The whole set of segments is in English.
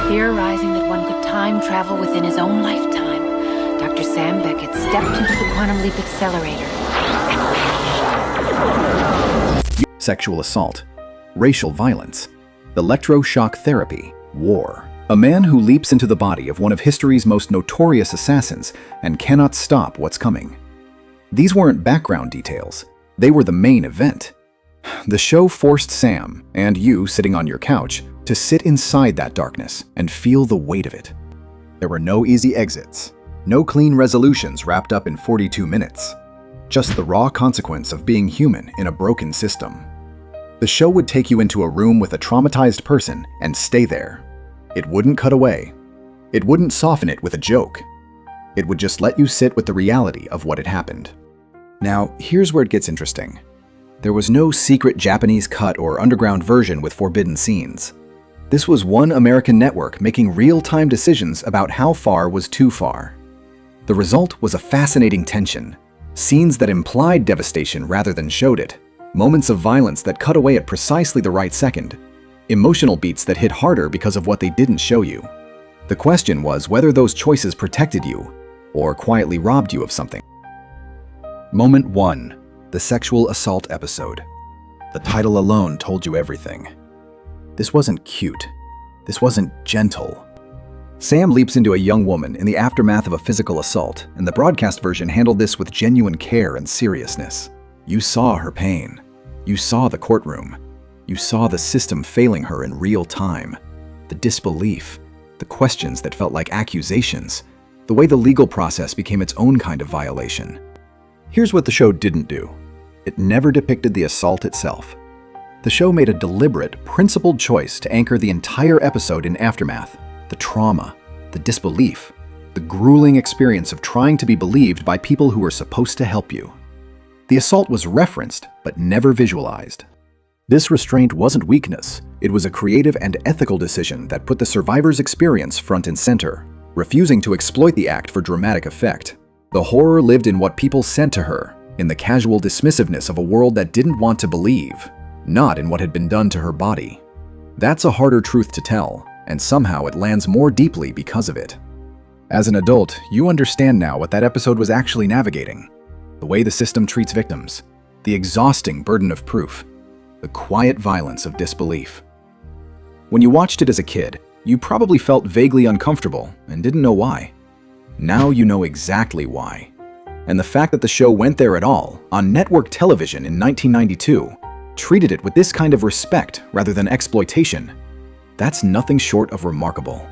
Theorizing that one could time travel within his own lifetime, Dr. Sam Beckett stepped into the quantum leap accelerator. Sexual assault, racial violence, electroshock therapy, war. A man who leaps into the body of one of history's most notorious assassins and cannot stop what's coming. These weren't background details. They were the main event. The show forced Sam, and you sitting on your couch, to sit inside that darkness and feel the weight of it. There were no easy exits, no clean resolutions wrapped up in 42 minutes. Just the raw consequence of being human in a broken system. The show would take you into a room with a traumatized person and stay there. It wouldn't cut away. It wouldn't soften it with a joke. It would just let you sit with the reality of what had happened. Now, here's where it gets interesting. There was no secret Japanese cut or underground version with forbidden scenes. This was one American network making real-time decisions about how far was too far. The result was a fascinating tension. Scenes that implied devastation rather than showed it. Moments of violence that cut away at precisely the right second. Emotional beats that hit harder because of what they didn't show you. The question was whether those choices protected you or quietly robbed you of something. Moment 1. The sexual assault episode. The title alone told you everything. This wasn't cute. This wasn't gentle. Sam leaps into a young woman in the aftermath of a physical assault, and the broadcast version handled this with genuine care and seriousness. You saw her pain. You saw the courtroom. You saw the system failing her in real time. The disbelief, the questions that felt like accusations, the way the legal process became its own kind of violation. Here's what the show didn't do. It never depicted the assault itself. The show made a deliberate, principled choice to anchor the entire episode in aftermath, the trauma, the disbelief, the grueling experience of trying to be believed by people who were supposed to help you. The assault was referenced, but never visualized. This restraint wasn't weakness. It was a creative and ethical decision that put the survivor's experience front and center, refusing to exploit the act for dramatic effect. The horror lived in what people said to her, in the casual dismissiveness of a world that didn't want to believe, not in what had been done to her body. That's a harder truth to tell, and somehow it lands more deeply because of it. As an adult, you understand now what that episode was actually navigating. The way the system treats victims, the exhausting burden of proof, the quiet violence of disbelief. When you watched it as a kid, you probably felt vaguely uncomfortable and didn't know why. Now you know exactly why. And the fact that the show went there at all, on network television in 1992, treated it with this kind of respect rather than exploitation, that's nothing short of remarkable.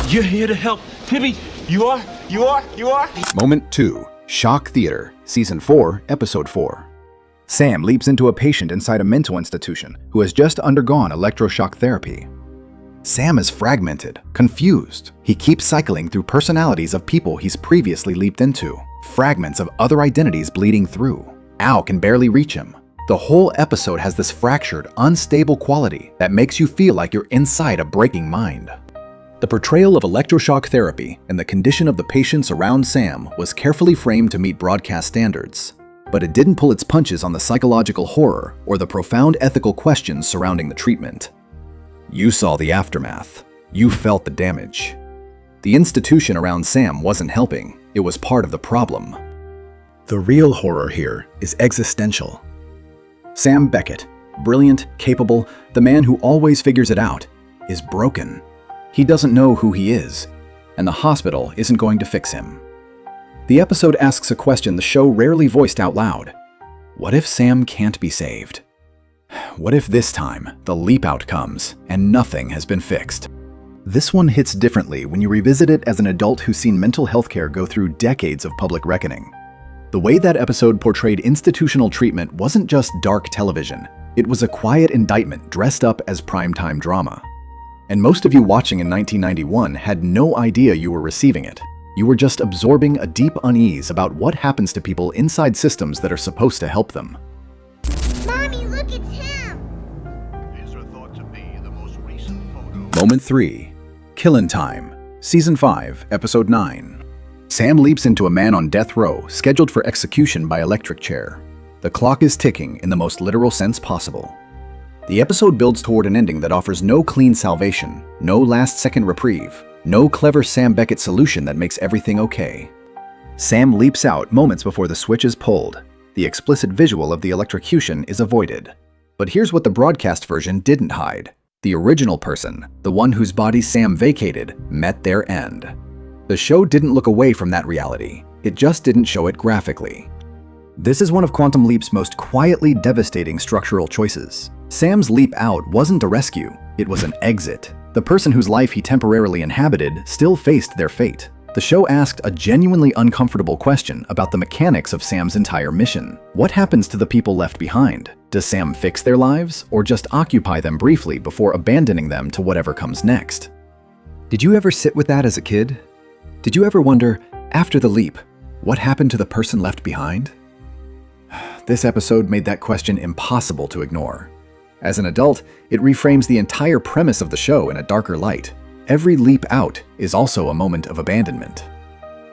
You're here to help. Timmy, you are. Moment 2. Shock Theater, Season 4, Episode 4. Sam leaps into a patient inside a mental institution who has just undergone electroshock therapy. Sam is fragmented, confused. He keeps cycling through personalities of people he's previously leaped into, fragments of other identities bleeding through. Al can barely reach him. The whole episode has this fractured, unstable quality that makes you feel like you're inside a breaking mind. The portrayal of electroshock therapy and the condition of the patients around Sam was carefully framed to meet broadcast standards, but it didn't pull its punches on the psychological horror or the profound ethical questions surrounding the treatment. You saw the aftermath. You felt the damage. The institution around Sam wasn't helping. It was part of the problem. The real horror here is existential. Sam Beckett, brilliant, capable, the man who always figures it out, is broken. He doesn't know who he is, and the hospital isn't going to fix him. The episode asks a question the show rarely voiced out loud. What if Sam can't be saved? What if this time the leap out comes and nothing has been fixed? This one hits differently when you revisit it as an adult who's seen mental health care go through decades of public reckoning. The way that episode portrayed institutional treatment wasn't just dark television. It was a quiet indictment dressed up as primetime drama. And most of you watching in 1991 had no idea you were receiving it. You were just absorbing a deep unease about what happens to people inside systems that are supposed to help them. Mommy, look, it's him! These are thought to be the most recent photos. Moment 3. Killin' Time, Season 5, Episode 9. Sam leaps into a man on death row, scheduled for execution by electric chair. The clock is ticking in the most literal sense possible. The episode builds toward an ending that offers no clean salvation, no last-second reprieve, no clever Sam Beckett solution that makes everything okay. Sam leaps out moments before the switch is pulled. The explicit visual of the electrocution is avoided. But here's what the broadcast version didn't hide. The original person, the one whose body Sam vacated, met their end. The show didn't look away from that reality. It just didn't show it graphically. This is one of Quantum Leap's most quietly devastating structural choices. Sam's leap out wasn't a rescue, it was an exit. The person whose life he temporarily inhabited still faced their fate. The show asked a genuinely uncomfortable question about the mechanics of Sam's entire mission. What happens to the people left behind? Does Sam fix their lives, or just occupy them briefly before abandoning them to whatever comes next? Did you ever sit with that as a kid? Did you ever wonder, after the leap, what happened to the person left behind? This episode made that question impossible to ignore. As an adult, it reframes the entire premise of the show in a darker light. Every leap out is also a moment of abandonment.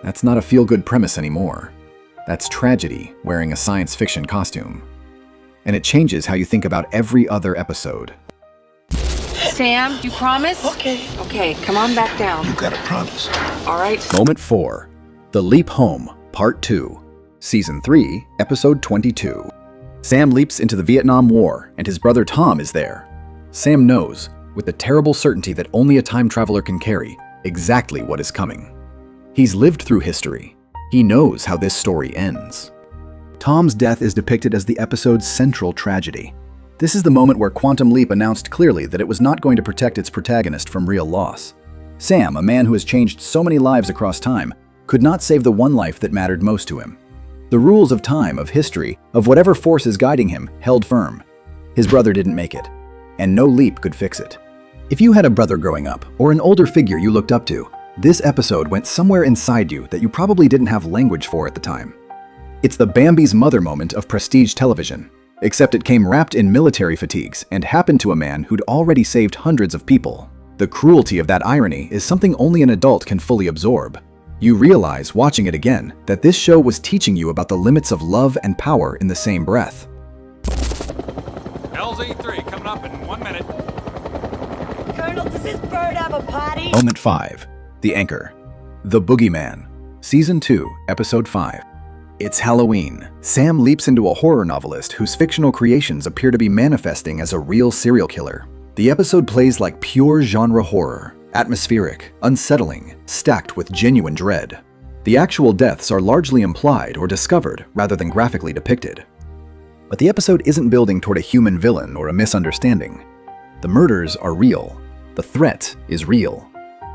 That's not a feel-good premise anymore. That's tragedy wearing a science fiction costume. And it changes how you think about every other episode. Sam, you promise? Okay, come on back down. You gotta promise. All right. Moment 4. The Leap Home, Part 2. Season 3, Episode 22. Sam leaps into the Vietnam War, and his brother Tom is there. Sam knows, with the terrible certainty that only a time traveler can carry, exactly what is coming. He's lived through history. He knows how this story ends. Tom's death is depicted as the episode's central tragedy. This is the moment where Quantum Leap announced clearly that it was not going to protect its protagonist from real loss. Sam, a man who has changed so many lives across time, could not save the one life that mattered most to him. The rules of time, of history, of whatever force is guiding him, held firm. His brother didn't make it, and no leap could fix it. If you had a brother growing up, or an older figure you looked up to, this episode went somewhere inside you that you probably didn't have language for at the time. It's the Bambi's mother moment of prestige television, except it came wrapped in military fatigues and happened to a man who'd already saved hundreds of people. The cruelty of that irony is something only an adult can fully absorb. You realize, watching it again, that this show was teaching you about the limits of love and power in the same breath. LZ3 coming up in 1 minute. Colonel, does this bird have a potty? Moment 5. The Anchor. The Boogeyman. Season 2, Episode 5. It's Halloween. Sam leaps into a horror novelist whose fictional creations appear to be manifesting as a real serial killer. The episode plays like pure genre horror. Atmospheric, unsettling, stacked with genuine dread. The actual deaths are largely implied or discovered rather than graphically depicted. But the episode isn't building toward a human villain or a misunderstanding. The murders are real. The threat is real.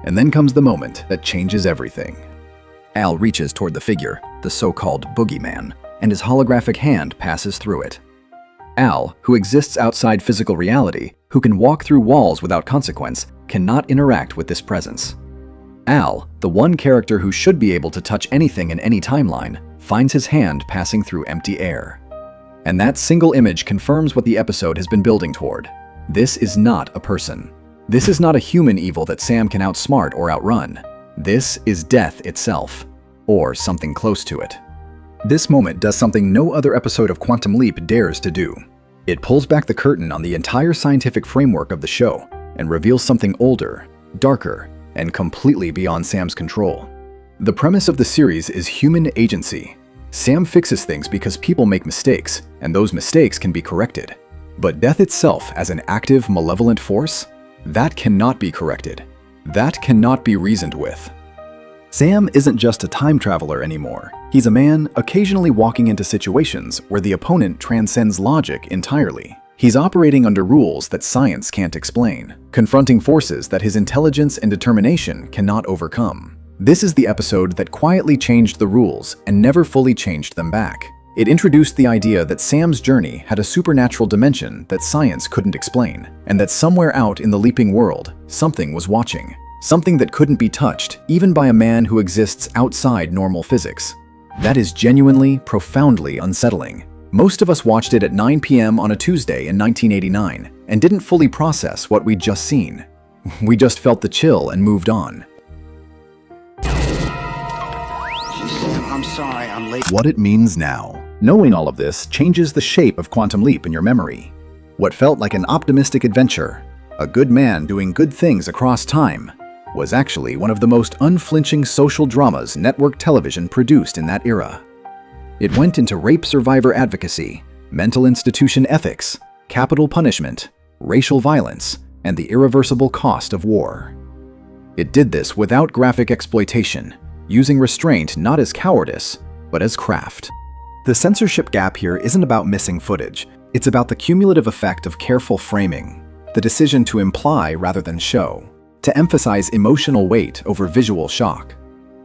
And then comes the moment that changes everything. Al reaches toward the figure, the so-called Boogeyman, and his holographic hand passes through it. Al, who exists outside physical reality, who can walk through walls without consequence, cannot interact with this presence. Al, the one character who should be able to touch anything in any timeline, finds his hand passing through empty air. And that single image confirms what the episode has been building toward. This is not a person. This is not a human evil that Sam can outsmart or outrun. This is death itself, or something close to it. This moment does something no other episode of Quantum Leap dares to do. It pulls back the curtain on the entire scientific framework of the show and reveals something older, darker, and completely beyond Sam's control. The premise of the series is human agency. Sam fixes things because people make mistakes, and those mistakes can be corrected. But death itself as an active, malevolent force? That cannot be corrected. That cannot be reasoned with. Sam isn't just a time traveler anymore. He's a man occasionally walking into situations where the opponent transcends logic entirely. He's operating under rules that science can't explain, confronting forces that his intelligence and determination cannot overcome. This is the episode that quietly changed the rules and never fully changed them back. It introduced the idea that Sam's journey had a supernatural dimension that science couldn't explain, and that somewhere out in the leaping world, something was watching. Something that couldn't be touched, even by a man who exists outside normal physics. That is genuinely, profoundly unsettling. Most of us watched it at 9 p.m. on a Tuesday in 1989 and didn't fully process what we'd just seen. We just felt the chill and moved on. I'm sorry, I'm late. What it means now. Knowing all of this changes the shape of Quantum Leap in your memory. What felt like an optimistic adventure, a good man doing good things across time, was actually one of the most unflinching social dramas network television produced in that era. It went into rape survivor advocacy, mental institution ethics, capital punishment, racial violence, and the irreversible cost of war. It did this without graphic exploitation, using restraint not as cowardice, but as craft. The censorship gap here isn't about missing footage. It's about the cumulative effect of careful framing, the decision to imply rather than show, to emphasize emotional weight over visual shock.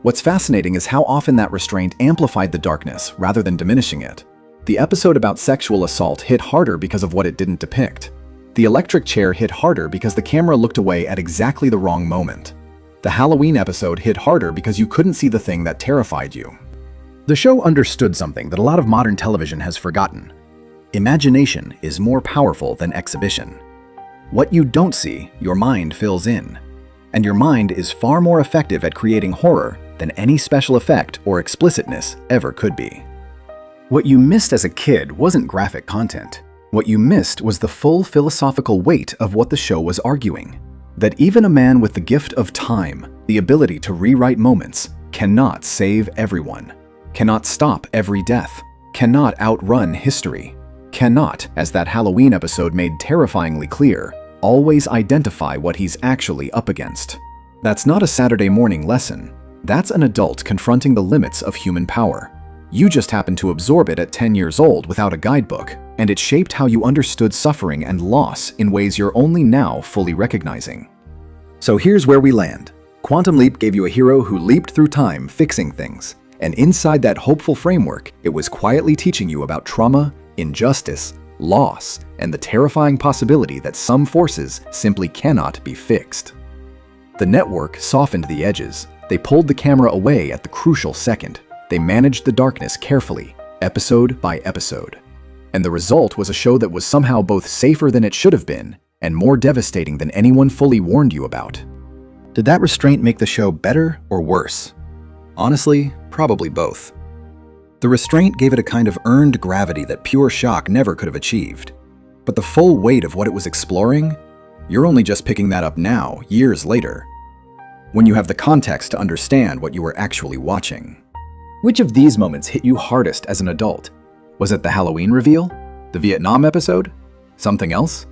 What's fascinating is how often that restraint amplified the darkness rather than diminishing it. The episode about sexual assault hit harder because of what it didn't depict. The electric chair hit harder because the camera looked away at exactly the wrong moment. The Halloween episode hit harder because you couldn't see the thing that terrified you. The show understood something that a lot of modern television has forgotten. Imagination is more powerful than exhibition. What you don't see, your mind fills in. And your mind is far more effective at creating horror than any special effect or explicitness ever could be. What you missed as a kid wasn't graphic content. What you missed was the full philosophical weight of what the show was arguing. That even a man with the gift of time, the ability to rewrite moments, cannot save everyone, cannot stop every death, cannot outrun history, cannot, as that Halloween episode made terrifyingly clear, always identify what he's actually up against. That's not a Saturday morning lesson. That's an adult confronting the limits of human power. You just happened to absorb it at 10 years old without a guidebook, and it shaped how you understood suffering and loss in ways you're only now fully recognizing. So here's where we land. Quantum Leap gave you a hero who leaped through time fixing things, and inside that hopeful framework, it was quietly teaching you about trauma, injustice, loss, and the terrifying possibility that some forces simply cannot be fixed. The network softened the edges. They pulled the camera away at the crucial second. They managed the darkness carefully, episode by episode. And the result was a show that was somehow both safer than it should have been and more devastating than anyone fully warned you about. Did that restraint make the show better or worse? Honestly, probably both. The restraint gave it a kind of earned gravity that pure shock never could have achieved. But the full weight of what it was exploring, you're only just picking that up now, years later, when you have the context to understand what you were actually watching. Which of these moments hit you hardest as an adult? Was it the Halloween reveal? The Vietnam episode? Something else?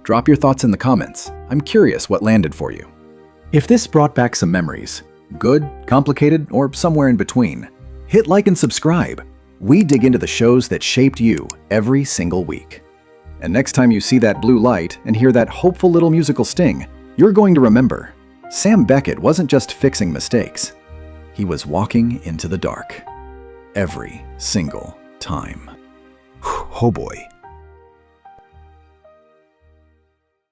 Drop your thoughts in the comments. I'm curious what landed for you. If this brought back some memories, good, complicated, or somewhere in between, hit like and subscribe. We dig into the shows that shaped you every single week. And next time you see that blue light and hear that hopeful little musical sting, you're going to remember, Sam Beckett wasn't just fixing mistakes. He was walking into the dark. Every single time. Oh boy.